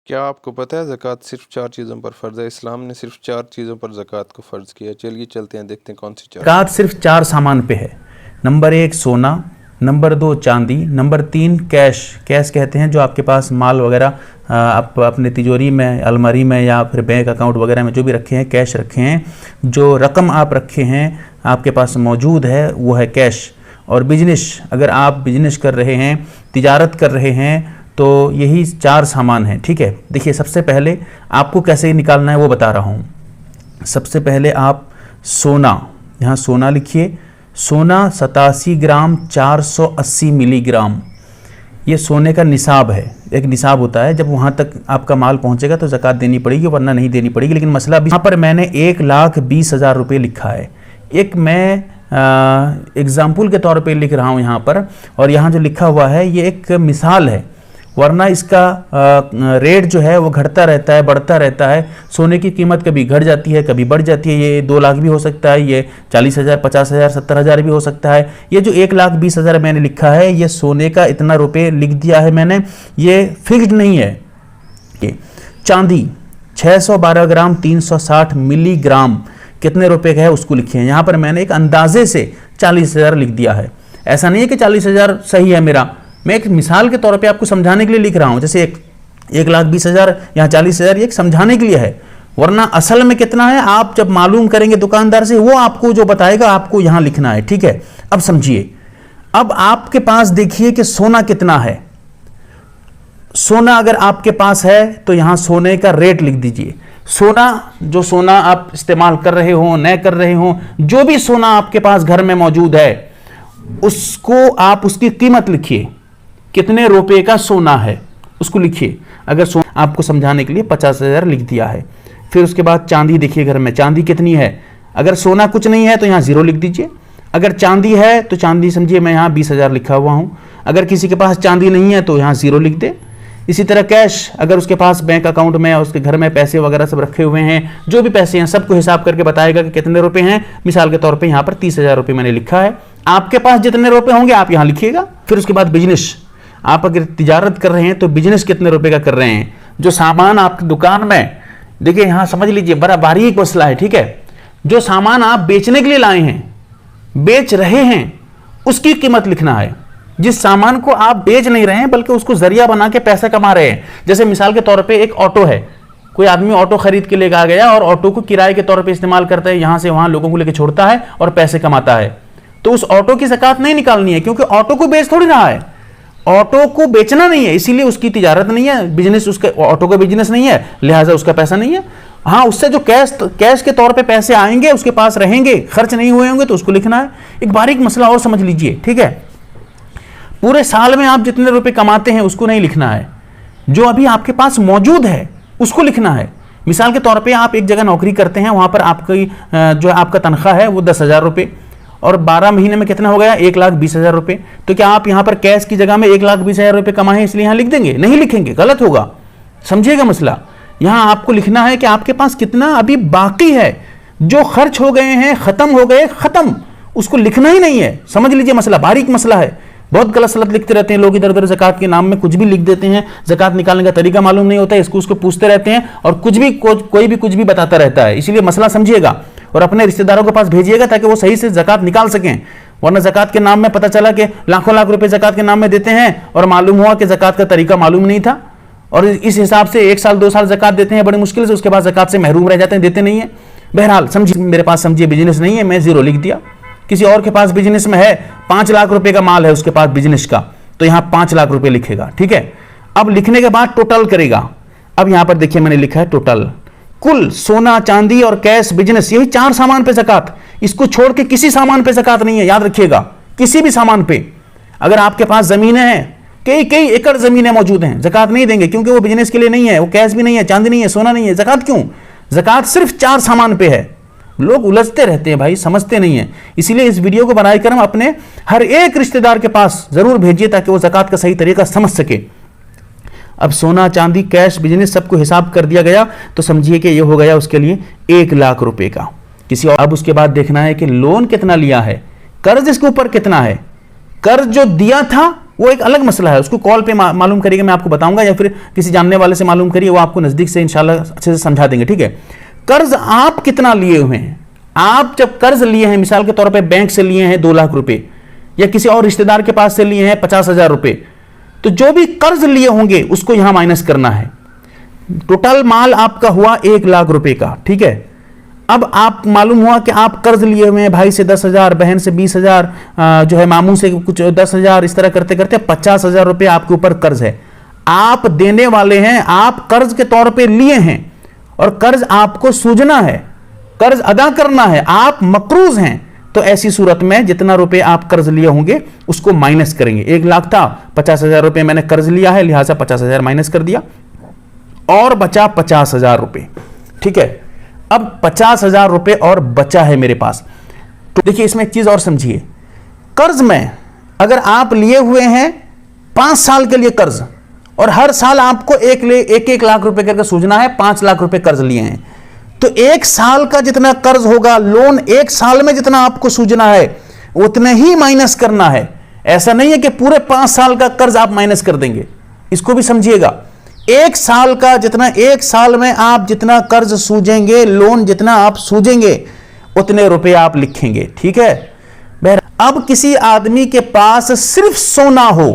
क्या आपको पता है ज़कात सिर्फ 4 चीज़ों पर फ़र्ज़ है? इस्लाम ने सिर्फ 4 चीज़ों पर ज़कात को फ़र्ज़ किया। चलिए चलते हैं, देखते हैं कौन सी 4। ज़कात सिर्फ 4 सामान पे है। नंबर 1 सोना, नंबर 2 चांदी, नंबर 3 कैश। कैश कहते हैं जो आपके पास माल वगैरह आप अपने तिजोरी में, अलमारी में या फिर बैंक अकाउंट वगैरह में जो भी रखे हैं, कैश रखे हैं, जो रकम आप रखे हैं आपके पास मौजूद है वो है कैश। और बिजनेस, अगर आप बिजनेस कर रहे हैं, तिजारत कर रहे हैं, तो यही 4 सामान हैं। ठीक है, देखिए सबसे पहले आपको कैसे निकालना है वो बता रहा हूँ। सबसे पहले आप सोना, यहाँ सोना लिखिए। सोना 87 ग्राम 480 मिलीग्राम, ये सोने का निसाब है। एक निसाब होता है, जब वहाँ तक आपका माल पहुँचेगा तो ज़कात देनी पड़ेगी, वरना नहीं देनी पड़ेगी। लेकिन मसला भी यहाँ पर मैंने 1,20,000 रुपये लिखा है। एक मैं एग्ज़ाम्पल के तौर पे लिख रहा हूँ यहाँ पर, और यहाँ जो लिखा हुआ है ये एक मिसाल है, वरना इसका रेट जो है वो घटता रहता है, बढ़ता रहता है। सोने की कीमत कभी घट जाती है, कभी बढ़ जाती है। ये 2 लाख भी हो सकता है, ये 40,000, 50,000, 70,000 भी हो सकता है। ये जो 1,20,000 मैंने लिखा है, ये सोने का इतना रुपये लिख दिया है मैंने, ये फिक्स्ड नहीं है। चांदी 612 ग्राम 360 मिलीग्राम कितने रुपए का है उसको लिखे हैं। यहाँ पर मैंने एक अंदाजे से 40,000 लिख दिया है। ऐसा नहीं है कि 40,000 सही है मेरा, मैं एक मिसाल के तौर पे आपको समझाने के लिए लिख रहा हूँ। जैसे 1,20,000 यहाँ 40,000, ये एक समझाने के लिए है, वरना असल में कितना है आप जब मालूम करेंगे दुकानदार से, वो आपको जो बताएगा आपको यहाँ लिखना है। ठीक है, अब समझिए। अब आपके पास देखिए कि सोना कितना है। सोना अगर आपके पास है तो यहाँ सोने का रेट लिख दीजिए। सोना, जो सोना आप इस्तेमाल कर रहे हो, न कर रहे हो, जो भी सोना आपके पास घर में मौजूद है, उसको आप उसकी कीमत लिखिए। कितने रुपए का सोना है उसको लिखिए। अगर सोना आपको समझाने के लिए 50,000 लिख दिया है। फिर उसके बाद चांदी देखिए, घर में चांदी कितनी है। अगर सोना कुछ नहीं है तो यहाँ 0 लिख दीजिए। अगर चांदी है तो चांदी समझिए मैं यहाँ 20,000 लिखा हुआ हूँ। अगर किसी के पास चांदी नहीं है तो यहाँ 0 लिख दे। इसी तरह कैश, अगर उसके पास बैंक अकाउंट में, उसके घर में पैसे वगैरह सब रखे हुए हैं, जो भी पैसे हैं सबको हिसाब करके बताएगा कि कितने रुपए हैं। मिसाल के तौर पे यहाँ पर 30,000 रुपये मैंने लिखा है। आपके पास जितने रुपए होंगे आप यहाँ लिखिएगा। फिर उसके बाद बिजनेस, आप अगर तिजारत कर रहे हैं तो बिजनेस कितने रुपए का कर रहे हैं। जो सामान आपकी दुकान में, देखिए यहाँ समझ लीजिए, बड़ा बारीक मसला है। ठीक है, जो सामान आप बेचने के लिए लाए हैं, बेच रहे हैं, उसकी कीमत लिखना है। जिस सामान को आप बेच नहीं रहे हैं बल्कि उसको जरिया बना के पैसा कमा रहे हैं। जैसे मिसाल के तौर पे एक ऑटो है, कोई आदमी ऑटो खरीद के लेकर आ गया और ऑटो को किराए के तौर पे इस्तेमाल करता है, यहां से वहां लोगों को लेकर छोड़ता है और पैसे कमाता है, तो उस ऑटो की ज़कात नहीं निकालनी है, क्योंकि ऑटो को बेच थोड़ी रहा है, ऑटो को बेचना नहीं है, इसीलिए उसकी तिजारत नहीं है, बिजनेस, उसका ऑटो का बिजनेस नहीं है, लिहाजा उसका पैसा नहीं है। हाँ, उससे जो कैश के तौर पे पैसे आएंगे, उसके पास रहेंगे, खर्च नहीं हुए होंगे, तो उसको लिखना है। एक बारीक मसला और समझ लीजिए। ठीक है, पूरे साल में आप जितने रुपए कमाते हैं उसको नहीं लिखना है, जो अभी आपके पास मौजूद है उसको लिखना है। मिसाल के तौर पे आप एक जगह नौकरी करते हैं, वहां पर आपकी जो आपका तनख्वाह है वो 10,000 रुपये, और 12 महीने में कितना हो गया, 1,20,000 रुपये। तो क्या आप यहाँ पर कैश की जगह में 1,20,000 रुपये कमाए इसलिए यहाँ लिख देंगे? नहीं लिखेंगे, गलत होगा। समझिएगा मसला। यहाँ आपको लिखना है कि आपके पास कितना अभी बाकी है, जो खर्च हो गए हैं, खत्म हो गए, खत्म, उसको लिखना ही नहीं है। समझ लीजिए मसला, बारीक मसला है। बहुत गलत सलत लिखते रहते हैं लोग, इधर उधर ज़कात के नाम में कुछ भी लिख देते हैं, ज़कात निकालने का तरीका मालूम नहीं होता है, इसको उसको पूछते रहते हैं, और कोई भी कुछ भी बताता रहता है। इसलिए मसला समझिएगा और अपने रिश्तेदारों के पास भेजिएगा ताकि वो सही से ज़कात निकाल सकें। वरना ज़कात के नाम में पता चला कि लाखों लाख रुपए ज़कात के नाम में देते हैं और मालूम हुआ कि ज़कात का तरीका मालूम नहीं था, और इस हिसाब से 1 साल 2 साल ज़कात देते हैं बड़ी मुश्किल से, उसके बाद ज़कात से महरूम रह जाते हैं, देते नहीं है। बहरहाल समझिए, मेरे पास समझिए बिजनेस नहीं है, मैं 0 लिख दिया। किसी और के पास बिजनेस में है, 5 लाख रुपए का माल है उसके पास बिजनेस का, तो यहां 5 लाख रुपए लिखेगा। ठीक है, अब लिखने के बाद टोटल करेगा। अब यहां पर देखिए मैंने लिखा है टोटल, कुल सोना, चांदी और कैश, बिजनेस, यही 4 सामान पे ज़कात। इसको छोड़ के किसी सामान पे ज़कात नहीं है, याद रखिएगा, किसी भी सामान पे। अगर आपके पास जमीनें हैं, कई एकड़ जमीनें मौजूद हैं, ज़कात नहीं देंगे, क्योंकि वो बिजनेस के लिए नहीं है, वो कैश भी नहीं है, चांदी नहीं है, सोना नहीं है। ज़कात क्यों? ज़कात सिर्फ 4 सामान पे है। लोग उलझते रहते हैं भाई, समझते नहीं है। इसीलिए इस वीडियो को बनाकर हम अपने हर एक रिश्तेदार के पास जरूर भेजिए ताकि वो ज़कात का सही तरीका समझ सके। अब सोना, चांदी, कैश, बिजनेस सबको हिसाब कर दिया गया, तो समझिए कि ये हो गया उसके लिए 1 लाख रुपए का। किसी और, अब उसके बाद देखना है कि लोन कितना लिया है, कर्ज इसके ऊपर कितना है। कर्ज जो दिया था वो एक अलग मसला है, उसको कॉल पे मालूम करिएगा, मैं आपको बताऊंगा, या फिर किसी जानने वाले से मालूम करिए, वो आपको नज़दीक से इंशाल्लाह अच्छे से समझा देंगे, ठीक है। कर्ज आप कितना लिए हुए हैं, आप जब कर्ज लिए हैं, मिसाल के तौर पे बैंक से लिए हैं 2 लाख रुपए, या किसी और रिश्तेदार के पास से लिए हैं 50,000 रुपए, तो जो भी कर्ज लिए होंगे उसको यहां माइनस करना है। टोटल माल आपका हुआ 1 लाख रुपए का, ठीक है। अब आप मालूम हुआ कि आप कर्ज लिए हुए हैं, भाई से 10,000, बहन से 20,000, जो है मामू से कुछ 10,000, इस तरह करते करते 50,000 रुपए आपके ऊपर कर्ज है। आप देने वाले हैं, आप कर्ज के तौर पे लिए हैं और कर्ज आपको सूझना है, कर्ज अदा करना है, आप मकरूज हैं। तो ऐसी सूरत में जितना रुपए आप कर्ज लिए होंगे उसको माइनस करेंगे। 1 लाख था, 50,000 रुपए मैंने कर्ज लिया है, लिहाजा 50,000 माइनस कर दिया और बचा 50,000 रुपए, ठीक है। अब 50,000 रुपए और बचा है मेरे पास। तो देखिए इसमें एक चीज और समझिए, कर्ज में अगर आप लिए हुए हैं 5 साल के लिए कर्ज और हर साल आपको 1 लाख रुपए करके सूझना है, 5 लाख रुपए कर्ज लिए हैं, तो 1 साल का जितना कर्ज होगा, लोन 1 साल में जितना आपको सूझना है उतने ही माइनस करना है। ऐसा नहीं है कि पूरे 5 साल का कर्ज आप माइनस कर देंगे, इसको भी समझिएगा। 1 साल का जितना, 1 साल में आप जितना कर्ज सूझेंगे, लोन जितना आप सूझेंगे उतने रुपए आप लिखेंगे, ठीक है। अब किसी आदमी के पास सिर्फ सोना हो,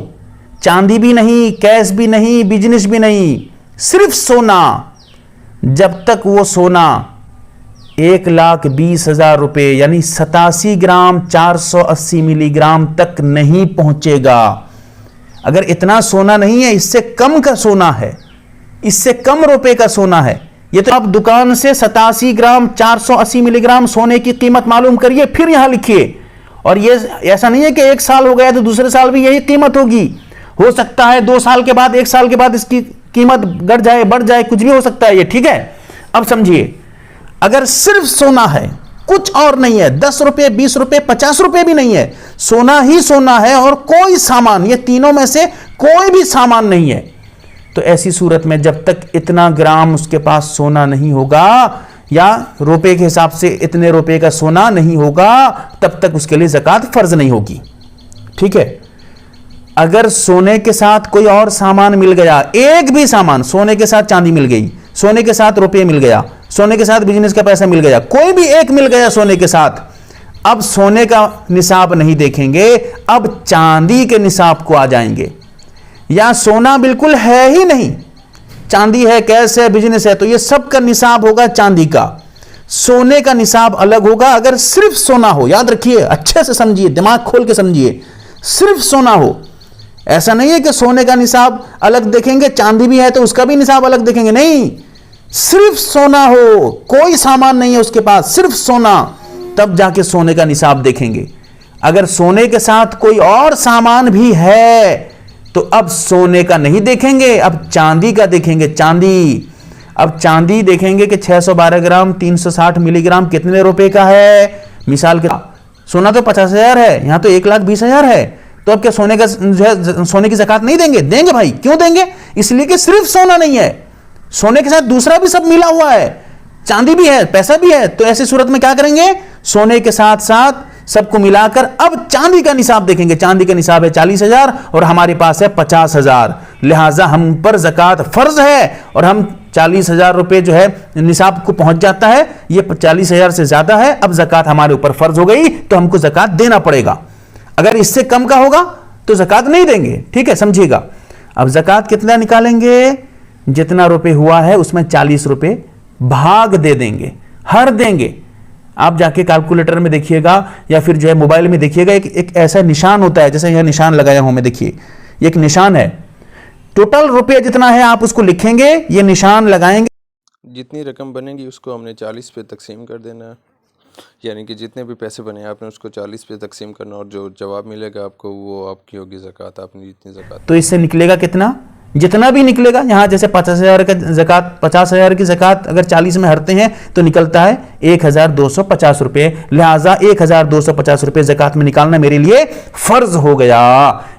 चांदी भी नहीं, कैश भी नहीं, बिजनेस भी नहीं, सिर्फ सोना, जब तक वो सोना 1,20,000 रुपए यानी 87 ग्राम 480 मिलीग्राम तक नहीं पहुंचेगा, अगर इतना सोना नहीं है, इससे कम का सोना है, इससे कम रुपए का सोना है, ये तो आप दुकान से 87 ग्राम 480 मिलीग्राम सोने की कीमत मालूम करिए, फिर यहां लिखिए। और ये ऐसा नहीं है कि 1 साल हो गया तो दूसरे साल भी यही कीमत होगी, हो सकता है 2 साल के बाद, 1 साल के बाद इसकी कीमत घट जाए, बढ़ जाए, कुछ भी हो सकता है ये, ठीक है। अब समझिए, अगर सिर्फ सोना है, कुछ और नहीं है, 10 रुपए, 20 रुपए, 50 रुपए भी नहीं है, सोना ही सोना है और कोई सामान, ये तीनों में से कोई भी सामान नहीं है, तो ऐसी सूरत में जब तक इतना ग्राम उसके पास सोना नहीं होगा या रुपए के हिसाब से इतने रुपए का सोना नहीं होगा, तब तक उसके लिए ज़कात फर्ज नहीं होगी, ठीक है। अगर सोने के साथ कोई और सामान मिल गया, एक भी सामान, सोने के साथ चांदी मिल गई, सोने के साथ रुपये मिल गया, सोने के साथ बिजनेस का पैसा मिल गया, कोई भी एक मिल गया सोने के साथ, अब सोने का निसाब नहीं देखेंगे, अब चांदी के निसाब को आ जाएंगे। या सोना बिल्कुल है ही नहीं, चांदी है, कैश है, बिजनेस है, तो ये सब का निसाब होगा चांदी का, सोने का निसाब अलग होगा। अगर सिर्फ सोना हो, याद रखिए, अच्छे से समझिए, दिमाग खोल के समझिए, सिर्फ सोना हो, ऐसा नहीं है कि सोने का निसाब अलग देखेंगे, चांदी भी है तो उसका भी निसाब अलग देखेंगे, नहीं, सिर्फ सोना हो, कोई सामान नहीं है उसके पास, सिर्फ सोना, तब जाके सोने का निसाब देखेंगे। अगर सोने के साथ कोई और सामान भी है तो अब सोने का नहीं देखेंगे, अब चांदी का देखेंगे, चांदी। अब चांदी देखेंगे कि 612 ग्राम 360 मिलीग्राम कितने रुपए का है, मिसाल के, सोना तो 50,000 है, यहां तो 1,20,000 है, तो अब क्या सोने का जो है, सोने की ज़कात नहीं देंगे? देंगे भाई, क्यों देंगे? इसलिए कि सिर्फ सोना नहीं है, सोने के साथ दूसरा भी सब मिला हुआ है, चांदी भी है, पैसा भी है, तो ऐसी सूरत में क्या करेंगे, सोने के साथ साथ सबको मिलाकर अब चांदी का निसाब देखेंगे। चांदी का निसाब है 40,000 और हमारे पास है 50,000, लिहाजा हम पर ज़कात फर्ज है और हम 40,000 रुपए जो है निसाब को पहुंच जाता है, ये 40,000 से ज्यादा है, अब ज़कात हमारे ऊपर फर्ज हो गई, तो हमको ज़कात देना पड़ेगा। अगर इससे कम का होगा तो ज़कात नहीं देंगे, ठीक है, समझिएगा। अब ज़कात कितना निकालेंगे, जितना रुपए हुआ है उसमें 40 रुपए भाग दे देंगे, हर देंगे। आप जाके कैलकुलेटर में देखिएगा या फिर जो है मोबाइल में देखिएगा, एक ऐसा निशान होता है, जैसे यह निशान लगाया हूं मैं, देखिए ये एक निशान है, टोटल रुपये जितना है आप उसको लिखेंगे, ये निशान लगाएंगे, जितनी रकम बनेगी उसको हमने 40 पे तकसीम कर देना है, यानी कि जितने भी पैसे बने आपने उसको 40 पे तकसीम करना और जो जवाब मिलेगा आपको वो आपकी होगी ज़कात, आपने जितनी ज़कात। तो इससे निकलेगा कितना, जितना भी निकलेगा, यहाँ जैसे 50,000 का ज़कात, 50,000 की ज़कात अगर 40 में हरते हैं तो निकलता है 1,250 रुपये, लिहाजा 1,250 रुपये ज़कात में निकालना मेरे लिए फ़र्ज हो गया।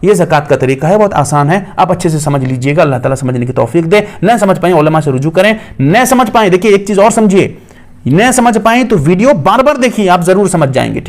ये ज़कात का तरीका है, बहुत आसान है, आप अच्छे से समझ लीजिएगा, अल्लाह ताला समझने की तौफीक दे। न समझ पाए उलमा से रुजू करें, न समझ पाए, देखिए एक चीज़ और समझिए, न समझ पाए तो वीडियो बार बार देखिए, आप ज़रूर समझ जाएंगे।